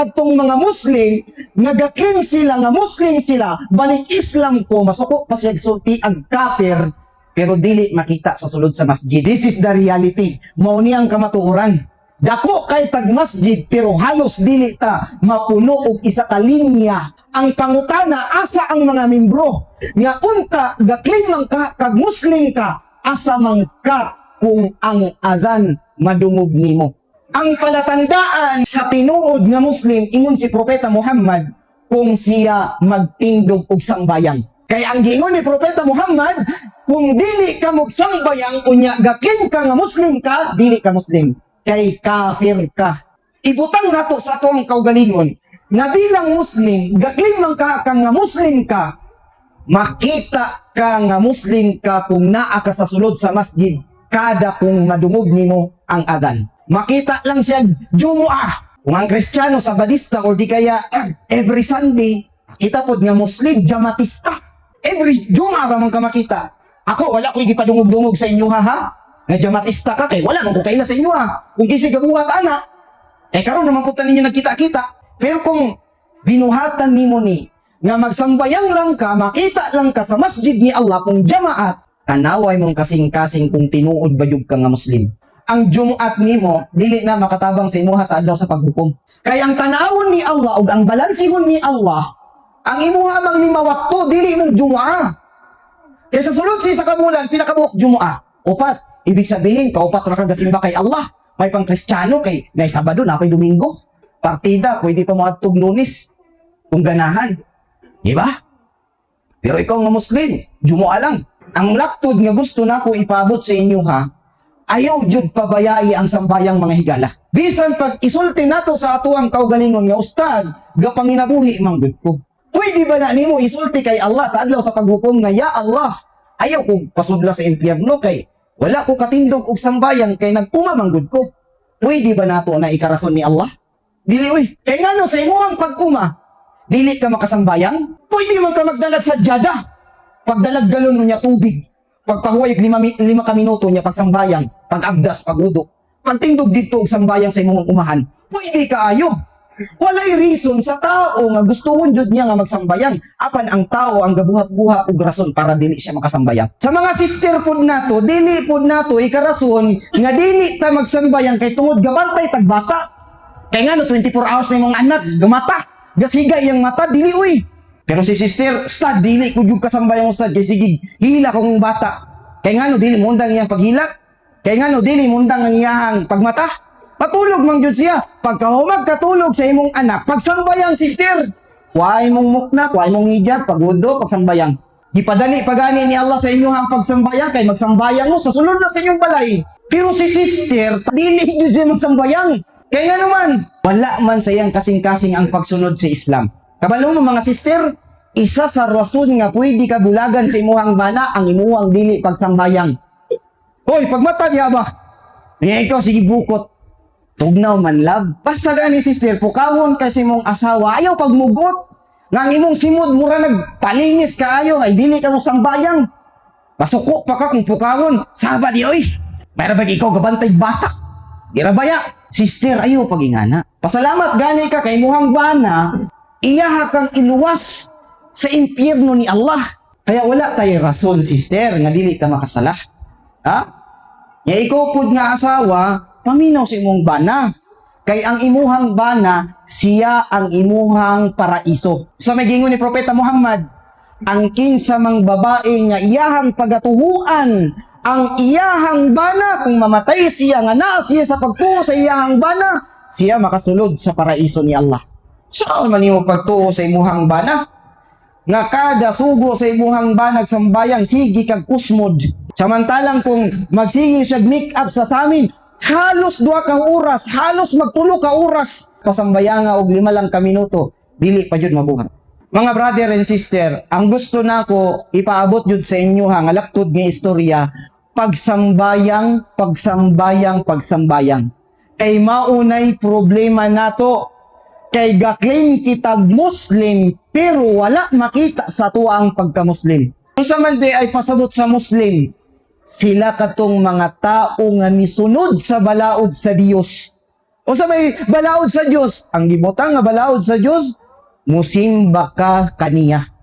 Atong mga Muslim, nagaklaim sila nga Muslim sila, balik Islam ko, masuko pa siya sulti ang kafir, pero dili makita sa sulod sa masjid. This is the reality. Mao ni ang kamatuoran. Dako kay tag masjid, pero halos dili ta mapuno og isa ka linya. Ang pangutana, asa ang mga membro? Nga unta, gaklaim man ka, kag Muslim ka, asa man ka kung ang adhan madungog nimo. Ang palatandaan sa tinuod nga Muslim, ingon si Propeta Muhammad, kung siya magtindog og sambayang. Kaya ang giingon ni Propeta Muhammad, kung dili ka magsambayang, unya gakin ka nga Muslim ka, dili ka Muslim. Kay kafir ka. Ibutang nato sa atong kaugalingon, nga bilang Muslim, gakin man ka nga Muslim ka, makita ka nga Muslim ka kung naa ka sa sulod sa masjid, kada kung madungog nimo ang adhan. Makita lang siya Jumu'ah. Kung ang Kristiyano sa Badista o di kaya every Sunday, kita pod nga Muslim, Jamatista. Every Jumu'ah ramang ka makita. Ako, wala ko igipadungog-dungog sa inyo ha? Nga Jamatista ka kay wala kung kaila sa inyo ha. Kung kasi gabuhat ana, karon naman po ninyo nagkita-kita. Pero kung binuhatan nimo ni, nga magsambayang lang ka, makita lang ka sa masjid ni Allah kung jamaat, tanaway mong kasing-kasing kung tinuod bayog ka nga Muslim. Ang Jumu'at nimo dili na makatabang sa imuha sa adlaw sa paghukom. Kaya ang tanawon ni Allah ug ang balansihon ni Allah, ang imuha mang lima wakto dili mong Jumu'ah. Kaya sa sulod sa kabulan pinakabuok Jumu'ah. Upat, ibig sabihin kaupat ra ka gasimba kay Allah. May pang Kristiyano kay nay Sabado na kay Domingo. Partida pwede pa moadtog Lunes kung ganahan. Di ba? Pero ikaw nga Muslim, Jumu'ah lang. Ang laktod nga gusto nako ipaabot sa inyo ha, ayaw jud pabayai ang sambayang mga higala. Bisan pag isulti nato sa ato ang kaugalingon nga ustad, gapanginabuhi man gud ko. Pwede ba na nimo isulti kay Allah sa adlaw sa paghukom nga ya Allah, ayaw ko pasudla sa impyerno kay wala ko katindog og sambayang kay nagpuma man gud ko. Pwede ba nato na ikarason ni Allah? Dili uy. Kay ngano sa imong pag-uma, dili ka makasambayang? Pwede man ka magdalag sa jada. Pagdalag galon niya tubig. Pagpahuway 5 ka minuto niya pagsambayang, pag-abdas, pag-udok, pagtindog dito og sambayang sa imong umahan, pwede kaayo. Walay reason sa tao nga gustuhon jud niya nga magsambayang, apan ang tao ang gabuhat-buhat og rason para dili siya makasambayang. Sa mga sister pod nato, dili pod nato ikarason nga dili ta magsambayang kay tungod gabantay tag bata. Kay ngano 24 hours na imong anak, gumata, gasiga iyang mata, dili uy. Pero si sister, ustad, dili ko yung kasambayang ustad. Kaya sige, hila kong bata. Kaya nga no, dili mundang iyang paghilak. Kaya nga no, dili mundang ang iyang pagmata. Patulog mang jud siya. Pagkahumag katulog sa imong anak, pagsambayang sister. Kuhay mong mukna, kuhay mong hijab, pagudo, pagsambayang. Gipadali pagani ni Allah sa inyo ang pagsambayang, kay magsambayang mo sa sulod na sa inyong balay. Pero si sister, dili jud siya magsambayang. Kaya nga naman, wala man sa iyang kasing-kasing ang pagsunod sa Islam. Kabalo mo mga sister, isa sa rason nga pwede ka bulagan sa imuhang bana ang imuhang dili pagsambayang. Hoy, pagmata niya ba? Niya ikaw, sige bukot. Tugnaw man love. Basta gani sister, pukawon kasi mong asawa, ayaw pagmugot. Nga ang imong simod, mura nagpalinis ka ayo, ay dili ka mo sambayang. Masuko pa ka kung pukawon. Saba di, oy. Mayroon ba ikaw gabantay bata? Girabaya, sister, ayaw pagingana. Pasalamat gani ka kay imuhang bana, iyaha kang iluwas sa impyerno ni Allah. Kaya wala tayo rason, sister, nga dili ka makasalah. Ha? Ya ikaw pud nga asawa, paminaw sa imong bana. Kay ang imuhang bana, siya ang imuhang paraiso. Sa magingon ni Propeta Muhammad, ang kinsa mang babae nga iyahang pagatuhuan, ang iyahang bana, kung mamatay siya nga naa siya sa pagtuo sa iyahang bana, siya makasulod sa paraiso ni Allah. Saan man imo pagtuo sa imuhang bana? Nga kada sugo sa imuhang banag sambayang sige kag kusmod. Samantalang kung magsige siya make up sa samin, halos 2 ka oras, halos magtulo ka oras. Pasambayanga og 5 lang ka minuto, dili pa jud mabuhat. Mga brother and sister, ang gusto nako ipaabot jud sa inyo ha nga laktod nga istorya, pagsambayang, pagsambayang, pagsambayang. Kay maunay problema nato. Kay gaklaim kitag Muslim pero wala makita sa tuang pagka-Muslim. Kung sa mandi ay pasabot sa Muslim, sila katong mga tao nga misunod sa balaod sa Dios. O sa may balaod sa Dios, ang gibutang nga balaod sa Dios, musimba ka kaniya.